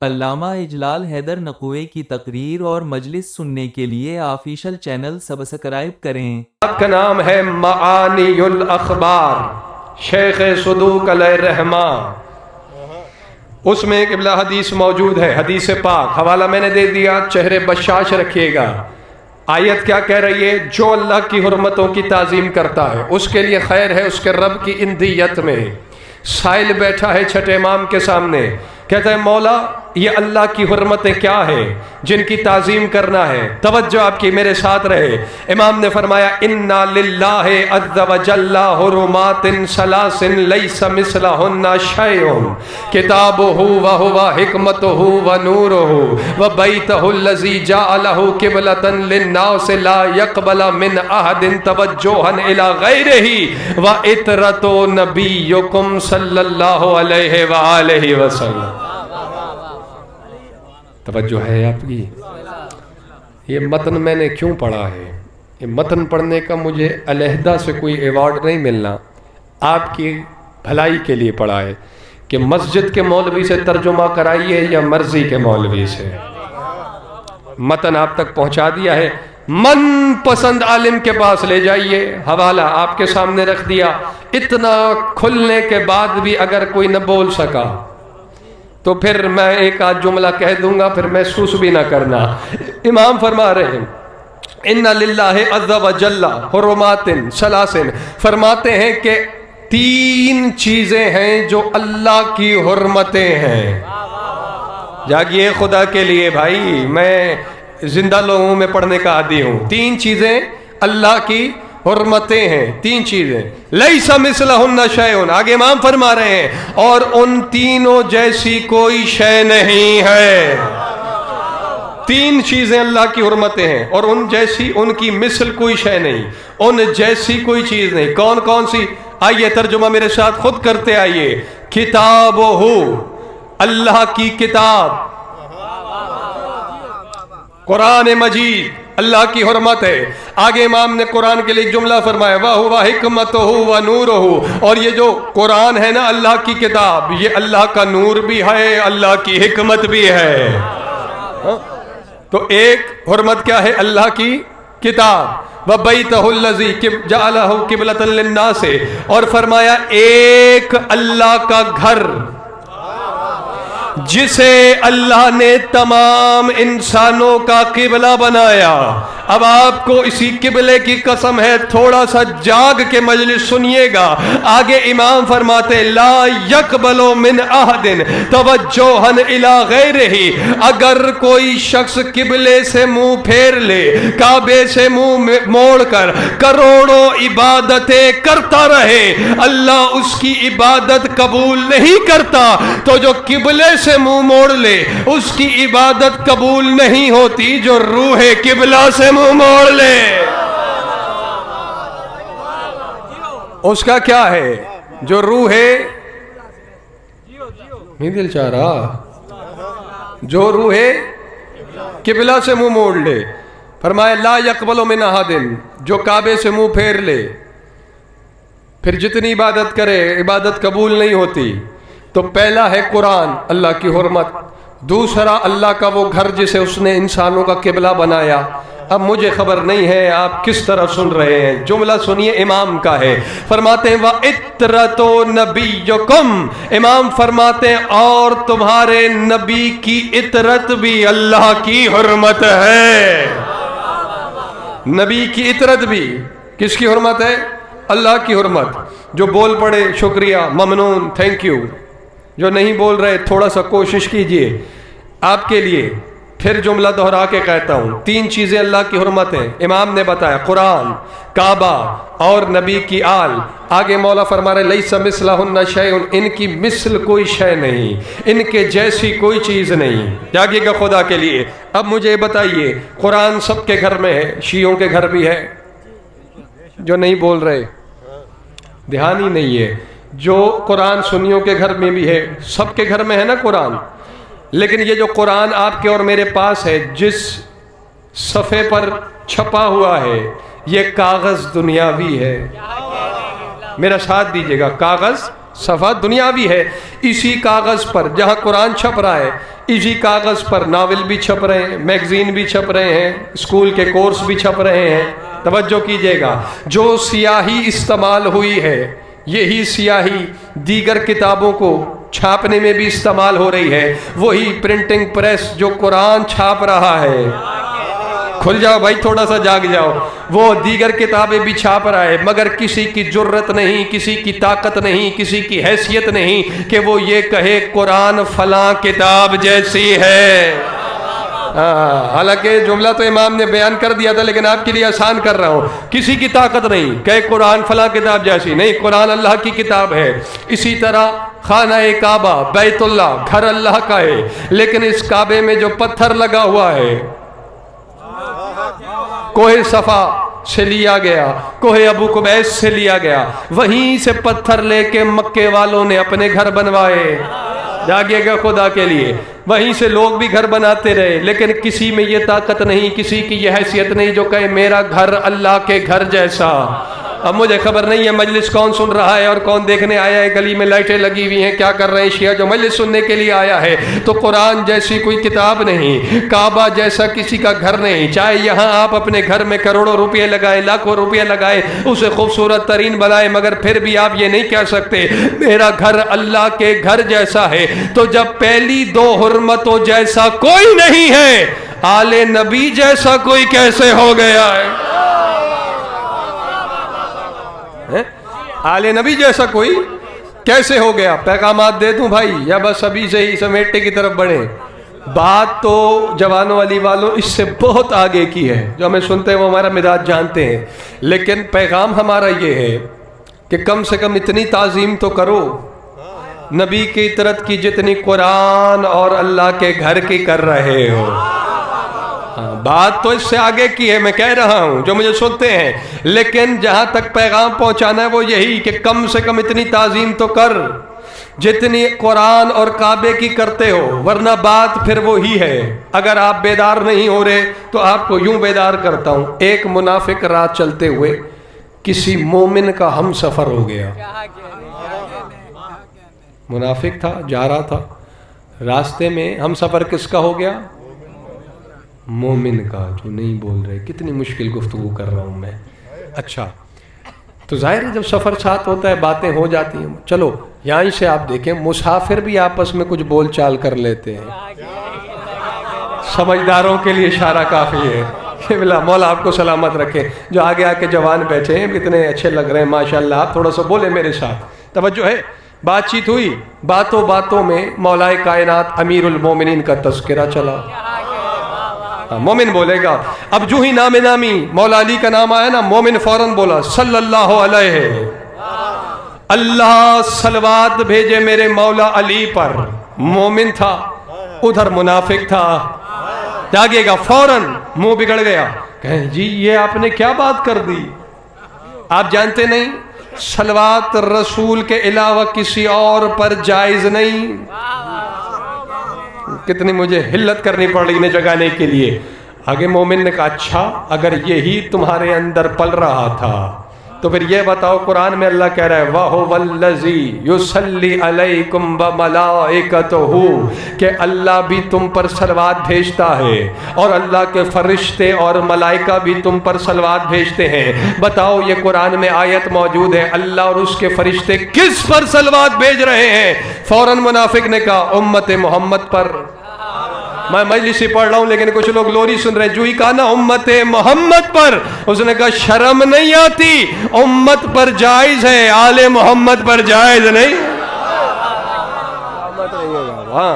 علامہ اجلال حیدر نقوی کی تقریر اور مجلس سننے کے لیے آفیشل چینل سبسکرائب کریں۔ آپ کا نام ہے معانی الاخبار، شیخ صدوق علیہ الرحمہ۔ اس میں ایک ابلا حدیث موجود ہے، حدیث پاک، حوالہ میں نے دے دیا، چہرے بشاش رکھیے گا۔ آیت کیا کہہ رہی ہے؟ جو اللہ کی حرمتوں کی تعظیم کرتا ہے اس کے لیے خیر ہے اس کے رب کی اندیت میں۔ سائل بیٹھا ہے چھٹے امام کے سامنے، کہتا ہے مولا یہ اللہ کی حرمتیں کیا ہیں جن کی تعظیم کرنا ہے؟ توجہ آپ کی میرے ساتھ رہے۔ امام نے فرمایا اِنَّا لِلَّهِ عَزَّ وَجَلَّ حُرُمَاتٍ ثَلَاثٍ لَيْسَ مِثْلَهُنَّ شَيْءٌ كِتَابُهُ وَهُوَ حِكْمَتُهُ وَنُورُهُ وَبَيْتُهُ الَّذِي جَعَلَهُ قِبْلَةً لِلنَّاسِ لَا يَقْبَلُ مِنْ أَحَدٍ تَوَجُّهًا إِلَى غَيْرِهِ وَإِطْرَةُ نَبِيِّكُمْ صلی اللہ علیہ وآلہ وسلم۔ توجہ ہے آپ کی؟ یہ متن میں نے کیوں پڑھا ہے؟ یہ متن پڑھنے کا مجھے علیحدہ سے کوئی ایوارڈ نہیں ملنا، آپ کی بھلائی کے لیے پڑھا ہے کہ مسجد کے مولوی سے ترجمہ کرائیے یا مرضی کے مولوی سے۔ متن آپ تک پہنچا دیا ہے، من پسند عالم کے پاس لے جائیے، حوالہ آپ کے سامنے رکھ دیا۔ اتنا کھلنے کے بعد بھی اگر کوئی نہ بول سکا تو پھر میں ایک آدھ جملہ کہہ دوں گا، پھر محسوس بھی نہ کرنا۔ امام فرما رہے ہیں اِنَّ لِلَّهِ عَزَّ وَجَلَّ حُرُمَاتٍ ثَلَاثٍ، فرماتے ہیں کہ تین چیزیں ہیں جو اللہ کی حرمتیں ہیں۔ جاگیے خدا کے لیے بھائی، میں زندہ لوگوں میں پڑھنے کا عادی ہوں۔ تین چیزیں اللہ کی حرمتیں ہیں، تین چیزیں، لیس مثلہن شیء، آگے امام فرما رہے ہیں اور ان تینوں جیسی کوئی شے نہیں ہے۔ تین چیزیں اللہ کی حرمتیں ہیں اور ان جیسی، ان کی مثل کوئی شے نہیں، ان جیسی کوئی چیز نہیں۔ کون کون سی؟ آئیے ترجمہ میرے ساتھ خود کرتے آئیے۔ کتابہ، اللہ کی کتاب، قرآن مجید اللہ کی حرمت ہے۔ آگے امام نے قرآن کے لیے ایک جملہ فرمایا وَهُوَ حِكْمَتُهُ وَنُورُهُ، اور یہ جو قرآن ہے نا اللہ کی کتاب، یہ اللہ کا نور بھی ہے، اللہ کی حکمت بھی ہے۔ تو ایک حرمت کیا ہے؟ اللہ کی کتاب۔ وَبَيْتَهُ الَّذِي جَعَلَهُ قِبْلَةً لِلنَّاسِ، اور فرمایا ایک اللہ کا گھر جسے اللہ نے تمام انسانوں کا قبلہ بنایا۔ اب آپ کو اسی قبلے کی قسم ہے، تھوڑا سا جاگ کے مجلس سنیے گا۔ آگے امام فرماتے لا یقبل من احد توجہا الی غیرہ، اگر کوئی شخص قبلے سے منہ پھیر لے، کعبے سے منہ موڑ کر کروڑوں عبادتیں کرتا رہے، اللہ اس کی عبادت قبول نہیں کرتا۔ تو جو قبلے سے منہ موڑ لے اس کی عبادت قبول نہیں ہوتی، جو روح قبلہ سے منہ موڑ لے اس کا کیا ہے؟ جو روح ہے، نہیں دل چاہ رہا، جو روح قبلہ سے منہ موڑ لے، فرمایا لا یقبل من احد، جو کعبے سے منہ پھیر لے، پھر جتنی عبادت کرے عبادت قبول نہیں ہوتی۔ تو پہلا ہے قرآن، اللہ کی حرمت، دوسرا اللہ کا وہ گھر جسے اس نے انسانوں کا قبلہ بنایا۔ اب مجھے خبر نہیں ہے آپ کس طرح سن رہے ہیں، جملہ سنیے امام کا ہے، فرماتے ہیں وَإِطْرَةُ نَبِيِّكُمْ، امام فرماتے ہیں اور تمہارے نبی کی اطرت بھی اللہ کی حرمت ہے۔ نبی کی اطرت بھی کس کی حرمت ہے؟ اللہ کی حرمت۔ جو بول پڑے شکریہ، ممنون، تھینک یو، جو نہیں بول رہے تھوڑا سا کوشش کیجئے آپ کے لیے۔ پھر جملہ دہرا کے کہتا ہوں، تین چیزیں اللہ کی حرمت ہیں، امام نے بتایا قرآن، کعبہ اور نبی کی آل۔ آگے مولا فرما رہے لیس مثلہن شیء، ان کی مثل کوئی شے نہیں، ان کے جیسی کوئی چیز نہیں۔ جاگیے گا خدا کے لیے۔ اب مجھے بتائیے، قرآن سب کے گھر میں ہے، شیعوں کے گھر بھی ہے، جو نہیں بول رہے دھیان ہی نہیں ہے، جو قرآن سنیوں کے گھر میں بھی ہے، سب کے گھر میں ہے نا قرآن۔ لیکن یہ جو قرآن آپ کے اور میرے پاس ہے، جس صفحے پر چھپا ہوا ہے، یہ کاغذ دنیاوی ہے۔ میرا ساتھ دیجئے گا، کاغذ صفحہ دنیاوی ہے. اسی کاغذ پر جہاں قرآن چھپ رہا ہے، اسی کاغذ پر ناول بھی چھپ رہے ہیں، میگزین بھی چھپ رہے ہیں، اسکول کے کورس بھی چھپ رہے ہیں. توجہ کیجئے گا، جو سیاہی استعمال ہوئی ہے یہی سیاہی دیگر کتابوں کو چھاپنے میں بھی استعمال ہو رہی ہے. وہی پرنٹنگ پریس جو قرآن چھاپ رہا ہے، کھل جاؤ بھائی، تھوڑا سا جاگ جاؤ، وہ دیگر کتابیں بھی چھاپ رہا ہے، مگر کسی کی جرت نہیں، کسی کی طاقت نہیں، کسی کی حیثیت نہیں کہ وہ یہ کہے قرآن فلاں کتاب جیسی ہے. حالانکہ جملہ تو امام نے بیان کر دیا تھا، لیکن آپ کے لیے آسان کر رہا ہوں. کسی کی طاقت نہیں کہ قرآن فلاں کتاب جیسی، نہیں، قرآن اللہ کی کتاب ہے. اسی طرح خانہ کعبہ، بیت اللہ، گھر اللہ کا ہے، لیکن اس کعبے میں جو پتھر لگا ہوا ہے کوہ صفا سے لیا گیا، کوہ ابو قبیس سے لیا گیا، وہیں سے پتھر لے کے مکے والوں نے اپنے گھر بنوائے. جاگیے گا خدا کے لیے، وہیں سے لوگ بھی گھر بناتے رہے، لیکن کسی میں یہ طاقت نہیں، کسی کی یہ حیثیت نہیں جو کہے میرا گھر اللہ کے گھر جیسا. اب مجھے خبر نہیں ہے مجلس کون سن رہا ہے اور کون دیکھنے آیا ہے، گلی میں لائٹیں لگی ہوئی ہیں، کیا کر رہے ہیں شیعہ. جو مجلس سننے کے لیے آیا ہے تو قرآن جیسی کوئی کتاب نہیں، کعبہ جیسا کسی کا گھر نہیں. چاہے یہاں آپ اپنے گھر میں کروڑوں روپے لگائیں، لاکھوں روپے لگائیں، اسے خوبصورت ترین بنائیں، مگر پھر بھی آپ یہ نہیں کہہ سکتے میرا گھر اللہ کے گھر جیسا ہے. تو جب پہلی دو حرمتوں جیسا کوئی نہیں ہے، آل نبی جیسا کوئی کیسے ہو گیا ہے؟ آل نبی جیسا کوئی کیسے ہو گیا؟ پیغامات دے دوں بھائی یا بس ابھی سے ہی سمیٹنے کی طرف بڑھیں؟ بات تو جوانوں علی والوں اس سے بہت آگے کی ہے، جو ہمیں سنتے ہیں وہ ہمارا مزاج جانتے ہیں، لیکن پیغام ہمارا یہ ہے کہ کم سے کم اتنی تعظیم تو کرو نبی کی اطاعت کی جتنی قرآن اور اللہ کے گھر کی کر رہے ہو. بات تو اس سے آگے کی ہے، میں کہہ رہا ہوں جو مجھے سنتے ہیں، لیکن جہاں تک پیغام پہنچانا ہے وہ یہی کہ کم سے کم اتنی تعظیم تو کر جتنی قرآن اور کعبے کی کرتے ہو، ورنہ بات پھر وہی ہے. اگر آپ بیدار نہیں ہو رہے تو آپ کو یوں بیدار کرتا ہوں. ایک منافق رات چلتے ہوئے کسی مومن کا ہم سفر ہو گیا. منافق تھا، جا رہا تھا، راستے میں ہم سفر کس کا ہو گیا؟ مومن کا. جو نہیں بول رہے، کتنی مشکل گفتگو کر رہا ہوں میں. اچھا، تو ظاہر ہے جب سفر ساتھ ہوتا ہے باتیں ہو جاتی ہیں. چلو یہیں سے آپ دیکھیں مسافر بھی آپس میں کچھ بول چال کر لیتے ہیں. سمجھداروں کے لیے اشارہ کافی ہے. مولا آپ کو سلامت رکھے. جو آگے آ کے جوان بیٹھے ہیں کتنے اچھے لگ رہے ہیں ماشاءاللہ. آپ تھوڑا سا بولے میرے ساتھ، توجہ ہے. بات چیت ہوئی، باتوں باتوں میں مولا کائنات امیر المومنین کا تذکرہ چلا. مومن بولے گا. اب جو ہی نام نامی مولا علی کا نام آیا نا، مومن فوراً بولا صلی اللہ علیہ، اللہ صلوات بھیجے میرے مولا علی پر. مومن تھا، ادھر منافق تھا. جاگے گا فوراً منہ بگڑ گیا، کہیں جی یہ آپ نے کیا بات کر دی؟ آپ جانتے نہیں صلوات رسول کے علاوہ کسی اور پر جائز نہیں. کتنی مجھے ہلت کرنی پڑ رہی انہیں جگانے کے لیے. آگے مومن نے کہا اچھا اگر یہی تمہارے اندر پل رہا تھا تو پھر یہ بتاؤ قرآن میں اللہ کہہ رہا ہے وَهُوَ الَّذِي يُصَلِّي عَلَيْكُمْ وَمَلَائِكَتُهُ، کہ اللہ بھی تم پر صلوات بھیجتا ہے اور اللہ کے فرشتے اور ملائکہ بھی تم پر صلوات بھیجتے ہیں. بتاؤ یہ قرآن میں آیت موجود ہے اللہ اور اس کے فرشتے کس پر صلوات بھیج رہے ہیں؟ فوراً منافق نے کہا امت محمد پر. میں مجلس سے پڑھ رہا ہوں لیکن کچھ لوگ لوری سن رہے ہیں. جو ہی کہا نا امت محمد پر، اس نے کہا شرم نہیں آتی؟ امت پر جائز ہے، آل محمد پر جائز نہیں. ہاں